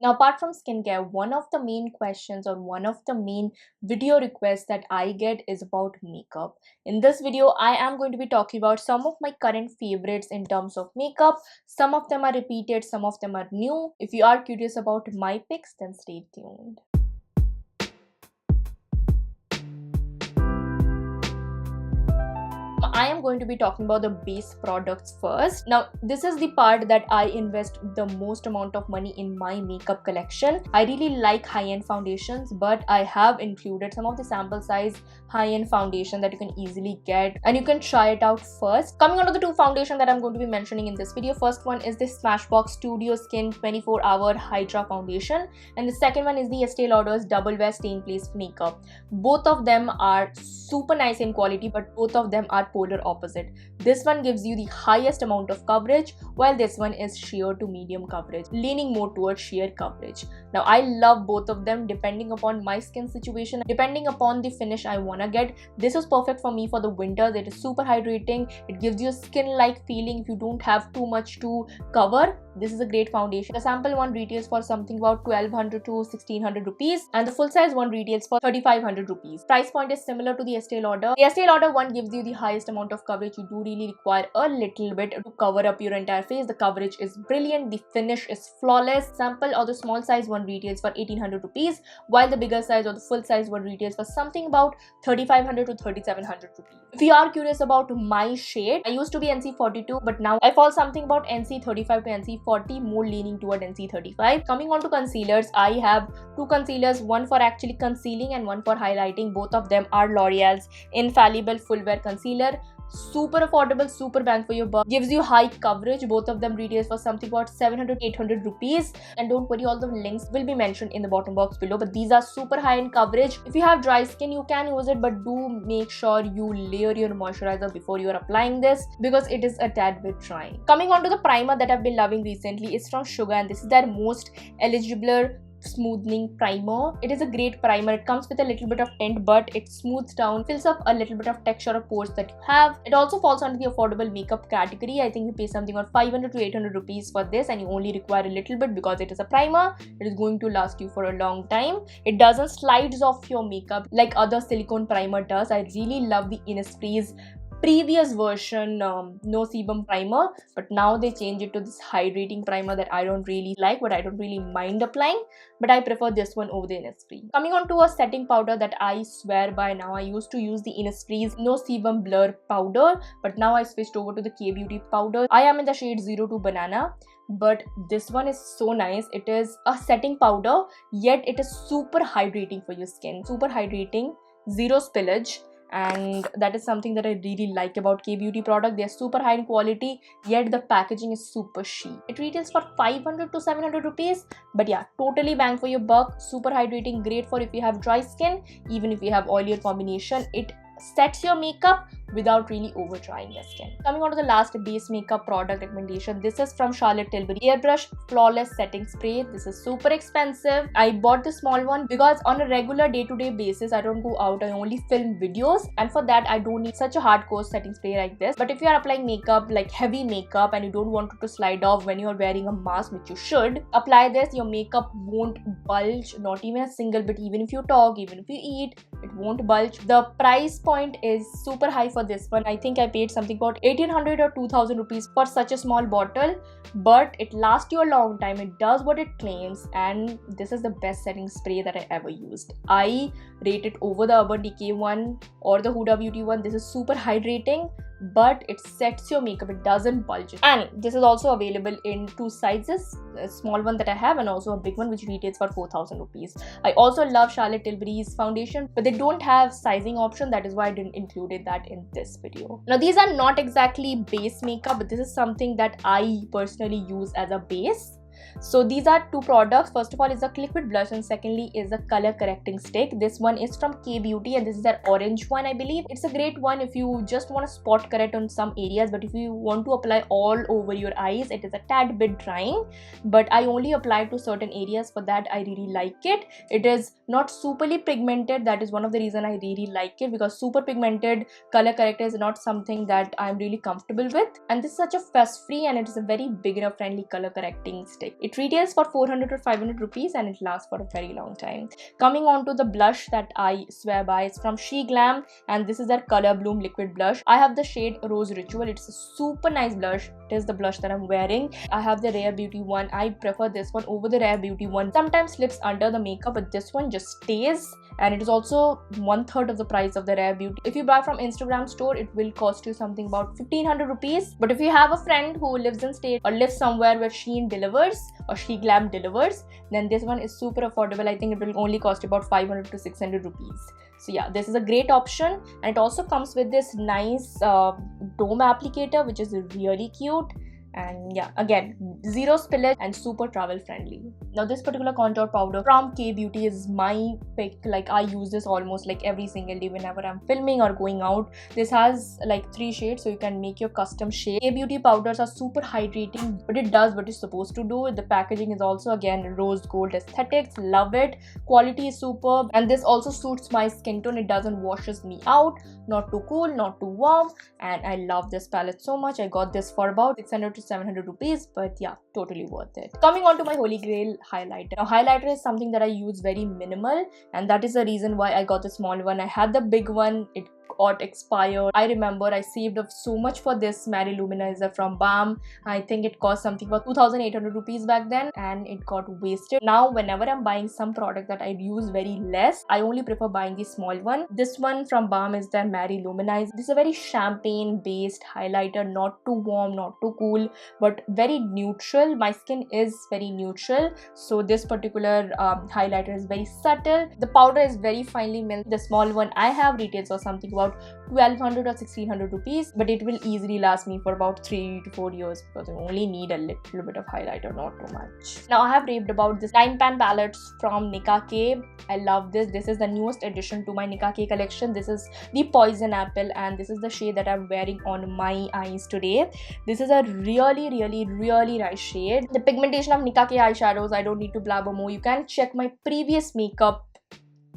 Now, apart from skincare, one of the main questions or one of the main video requests that I get is about makeup. In this video, I am going to be talking about some of my current favorites in terms of makeup. Some of them are repeated, some of them are new. If you are curious about my picks, then stay tuned. I am going to be talking about the base products first. Now, this is the part that I invest the most amount of money in my makeup collection. I really like high-end foundations, but I have included some of the sample size high-end foundation that you can easily get, and you can try it out first. Coming on to the two foundation that I'm going to be mentioning in this video. First one is the Smashbox Studio Skin 24-Hour Hydra Foundation, and the second one is the Estee Lauder's Double Wear Stain Place Makeup. Both of them are super nice in quality, but both of them are polar opposite. This one gives you the highest amount of coverage, while this one is sheer to medium coverage, leaning more towards sheer coverage. Now, I love both of them depending upon my skin situation, depending upon the finish I wanna get. This is perfect for me for the winters. It is super hydrating. It gives you a skin-like feeling if you don't have too much to cover. This is a great foundation. The sample one retails for something about 1200 to 1600 rupees, and the full size one retails for 3500 rupees. Price point is similar to the Estee Lauder. The Estee Lauder one gives you the highest amount of coverage. You do really require a little bit to cover up your entire face. The coverage is brilliant. The finish is flawless. Sample or the small size one retails for 1800 rupees, while the bigger size or the full size one retails for something about 3500 to 3700 rupees. If you are curious about my shade, I used to be NC42, but now I fall something about NC35 to NC40, more leaning toward NC35. Coming on to concealers, I have two concealers, one for actually concealing and one for highlighting. Both of them are L'Oreal's Infallible Full Wear Concealer. Super affordable, super bang for your buck, gives you high coverage. Both of them retails for something about 700 to 800 rupees, and don't worry, all the links will be mentioned in the bottom box below. But these are super high in coverage. If you have dry skin, you can use it, but do make sure you layer your moisturizer before you are applying this, because it is a tad bit drying. Coming on to the primer that I've been loving recently is from Sugar, and this is their most eligible smoothing primer. It is a great primer. It comes with a little bit of tint, but it smooths down, fills up a little bit of texture or pores that you have. It also falls under the affordable makeup category. I think you pay something about 500 to 800 rupees for this, and you only require a little bit because it is a primer. It is going to last you for a long time. It doesn't slides off your makeup like other silicone primer does. I really love the Innisfree's previous version no sebum primer, but now they change it to this hydrating primer that I don't really like, but I don't really mind applying, but I prefer this one over the Innisfree. Coming on to a setting powder that I swear by now. I used to use the Innisfree's no sebum blur powder, but now I switched over to the K-Beauty powder. I am in the shade 02 Banana, but this one is so nice. It is a setting powder, yet it is super hydrating for your skin. Super hydrating, zero spillage, and that is something that I really like about K-Beauty product. They are super high in quality, yet the packaging is super chic. It retails for 500 to 700 rupees, but yeah, totally bang for your buck. Super hydrating, great for if you have dry skin, even if you have oilier combination. It sets your makeup without really over drying your skin. Coming on to the last base makeup product recommendation. This is from Charlotte Tilbury Airbrush Flawless Setting Spray. This is super expensive. I bought the small one because on a regular day-to-day basis, I don't go out. I only film videos, and for that, I don't need such a hardcore setting spray like this. But if you are applying makeup, like heavy makeup, and you don't want it to slide off when you are wearing a mask, which you should, apply this. Your makeup won't bulge, not even a single bit. Even if you talk, even if you eat, it won't bulge. The price point is super high for this one. I think I paid something about 1800 or 2000 rupees for such a small bottle, but it lasts you a long time. It does what it claims, and this is the best setting spray that I ever used. I rate it over the Urban Decay one or the Huda Beauty one. This is super hydrating, but it sets your makeup. It doesn't bulge it. And this is also available in two sizes, a small one that I have and also a big one which retails for 4000 rupees. I also love Charlotte Tilbury's foundation, but they don't have sizing option. That is why I didn't include that in this video. Now, these are not exactly base makeup, but this is something that I personally use as a base. So these are two products. First of all is a liquid blush, and secondly is a color correcting stick. This one is from K-Beauty, and this is their orange one, I believe. It's a great one if you just want to spot correct on some areas, but if you want to apply all over your eyes, it is a tad bit drying. But I only apply to certain areas. For that, I really like it. It is not superly pigmented. That is one of the reasons I really like it, because super pigmented color corrector is not something that I'm really comfortable with. And this is such a fuss free, and it is a very beginner friendly color correcting stick. lipstick. It retails for 400 or 500 rupees and it lasts for a very long time. Coming on to the blush that I swear by, it's from She Glam, and this is their Color Bloom liquid blush. I have the shade Rose Ritual. It's a super nice blush. It is the blush that I'm wearing. I have the Rare Beauty one. I prefer this one over the Rare Beauty one. Sometimes slips under the makeup, but this one just stays, and it is also 1/3 of the price of the Rare Beauty. If you buy from Instagram store, it will cost you something about 1500 rupees. But if you have a friend who lives in state or lives somewhere where Shein delivers or She Glam delivers, then this one is super affordable. I think it will only cost about 500 to 600 rupees. So yeah, this is a great option, and it also comes with this nice dome applicator, which is really cute. And yeah, again, zero spillage and super travel friendly. Now this particular contour powder from K Beauty is my pick. Like, I use this almost like every single day whenever I'm filming or going out. This has like 3 shades, so you can make your custom shade. K Beauty powders are super hydrating, but it does what it's supposed to do. The packaging is also again rose gold aesthetics. Love it. Quality is superb, and this also suits my skin tone. It doesn't washes me out. Not too cool, not too warm, and I love this palette so much. I got this for about 600 to 700 rupees, but yeah, totally worth it. Coming on to my holy grail highlighter. Now highlighter is something that I use very minimal, and that is the reason why I got the small one. I had the big one, it got expired. I remember I saved up so much for this Mary Luminizer from Balm. I think it cost something for 2800 rupees back then, and it got wasted. Now whenever I'm buying some product that I use very less, I only prefer buying the small one. This one from Balm is their Mary Luminizer. This is a very champagne based highlighter, not too warm, not too cool, but very neutral. My skin is very neutral, so this particular highlighter is very subtle. The powder is very finely milled. The small one I have retails for something about 1200 or 1600 rupees, but it will easily last me for about 3 to 4 years because I only need a little bit of highlighter, not too much. Now I have raved about this 9-pan palettes from Nika K. I love this. This is the newest addition to my Nika K collection. This is the Poison Apple, and this is the shade that I'm wearing on my eyes today. This is a really nice shade. The pigmentation of Nika K eyeshadows, I don't need to blabber more. You can check my previous makeup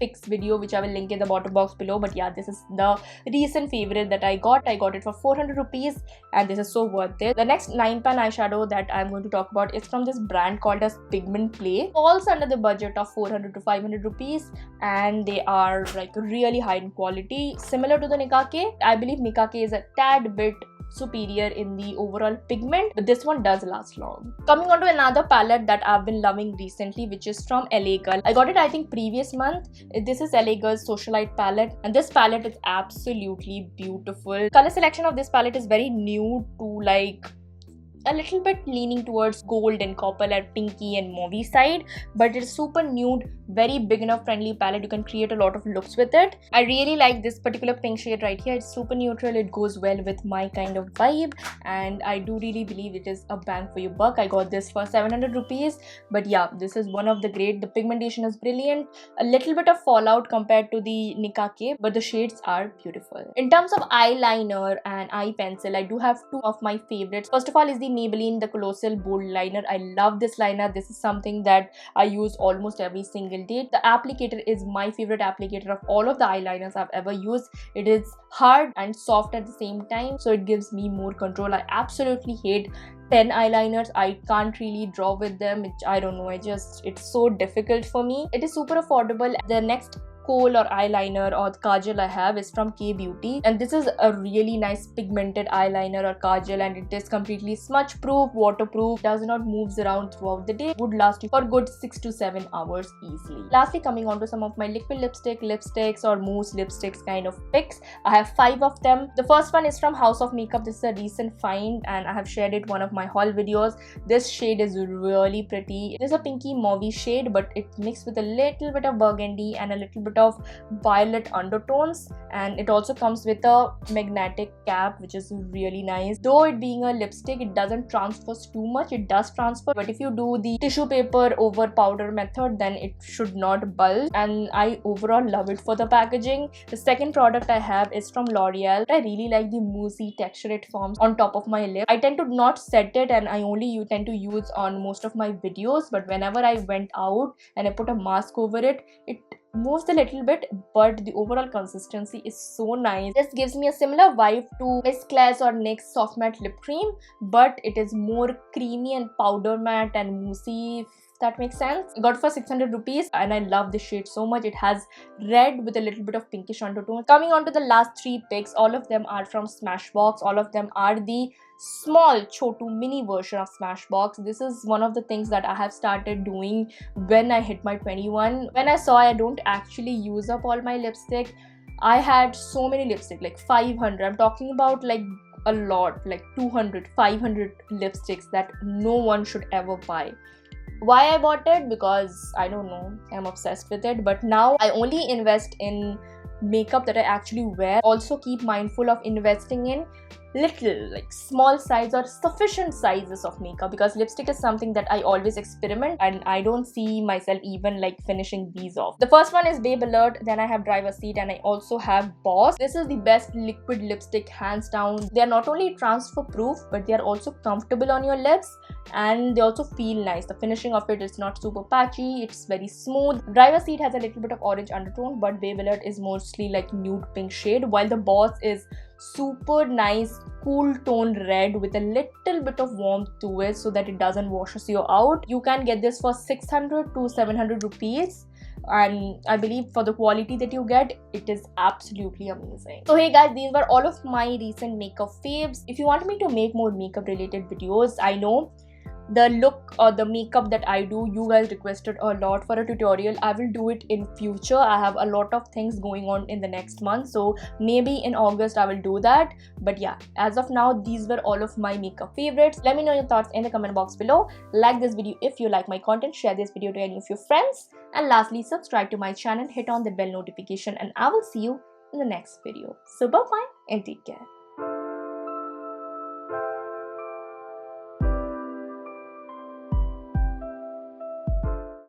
picks video, which I will link in the bottom box below. But yeah, this is the recent favorite that I got it for 400 rupees, and this is so worth it. The next 9-pan eyeshadow that I'm going to talk about is from this brand called as Pigment Play. Falls under the budget of 400 to 500 rupees, and they are like really high in quality, similar to the Nika K. I believe Nika K is a tad bit superior in the overall pigment, but this one does last long. Coming on to another palette that I've been loving recently, which is from LA Girl. I got it I think previous month. This is LA Girl's Socialite palette, and this palette is absolutely beautiful. Color selection of this palette is very nude to like a little bit leaning towards gold and copper and pinky and mauvey side, but it's super nude, very beginner friendly palette. You can create a lot of looks with it. I really like this particular pink shade right here. It's super neutral. It goes well with my kind of vibe, and I do really believe it is a bang for your buck. I got this for 700 rupees, but yeah, this is one of the great. The pigmentation is brilliant. A little bit of fallout compared to the Nika K, but the shades are beautiful. In terms of eyeliner and eye pencil, I do have 2 of my favorites. First of all is the Maybelline the Colossal Bold Liner. I love this liner. This is something that I use almost every single day. The applicator is my favorite applicator of all of the eyeliners I've ever used. It is hard and soft at the same time, so it gives me more control. I absolutely hate pen eyeliners. I can't really draw with them. I don't know, it's so difficult for me. It is super affordable. The next kohl or eyeliner or kajal I have is from K Beauty, and this is a really nice pigmented eyeliner or kajal, and it is completely smudge proof, waterproof, does not moves around throughout the day, would last you for good 6 to 7 hours easily. Lastly, coming on to some of my liquid lipsticks or mousse lipsticks kind of picks. I have 5 of them. The first one is from House of Makeup. This is a recent find, and I have shared it one of my haul videos. This shade is really pretty. It is a pinky mauvey shade, but it's mixed with a little bit of burgundy and a little bit of violet undertones, and it also comes with a magnetic cap, which is really nice. Though it being a lipstick, it doesn't transfer too much. It does transfer, but if you do the tissue paper over powder method, then it should not bulge, and I overall love it for the packaging. The second product I have is from L'Oreal. I really like the moussey texture it forms on top of my lip. I tend to not set it, and I only tend to use on most of my videos, but whenever I went out and I put a mask over it, it moves a little bit, but the overall consistency is so nice. This gives me a similar vibe to Miss Claire's or NYX soft matte lip cream, but it is more creamy and powder matte and moussey, that makes sense. I got it for 600 rupees and I love this shade so much. It has red with a little bit of pinkish undertone. Coming on to the last 3 picks, all of them are from Smashbox. All of them are the small chotu mini version of Smashbox. This is one of the things that I have started doing when I hit my 21. When I saw I don't actually use up all my lipstick, I had so many lipstick, like 500. I'm talking about like a lot, like 200, 500 lipsticks that no one should ever buy. Why I bought it? Because I don't know, I'm obsessed with it. But now I only invest in makeup that I actually wear. Also keep mindful of investing in little, like small size or sufficient sizes of makeup, because lipstick is something that I always experiment and I don't see myself even like finishing these off. The first one is Babe Alert, then I have Driver Seat, and I also have Boss. This is the best liquid lipstick hands down. They are not only transfer proof, but they are also comfortable on your lips and they also feel nice. The finishing of it is not super patchy, it's very smooth. Driver Seat has a little bit of orange undertone, but Babe Alert is mostly like nude pink shade, while the Boss is super nice cool toned red with a little bit of warmth to it so that it doesn't washes you out. You can get this for 600 to 700 rupees, and I believe for the quality that you get, it is absolutely amazing. So hey guys, these were all of my recent makeup faves. If you want me to make more makeup related videos, I know the look or the makeup that I do, you guys requested a lot for a tutorial. I will do it in future. I have a lot of things going on in the next month, so maybe in August I will do that. But yeah, as of now, these were all of my makeup favorites. Let me know your thoughts in the comment box below. Like this video if you like my content, share this video to any of your friends, and lastly, subscribe to my channel, hit on the bell notification, and I will see you in the next video. So bye bye and take care.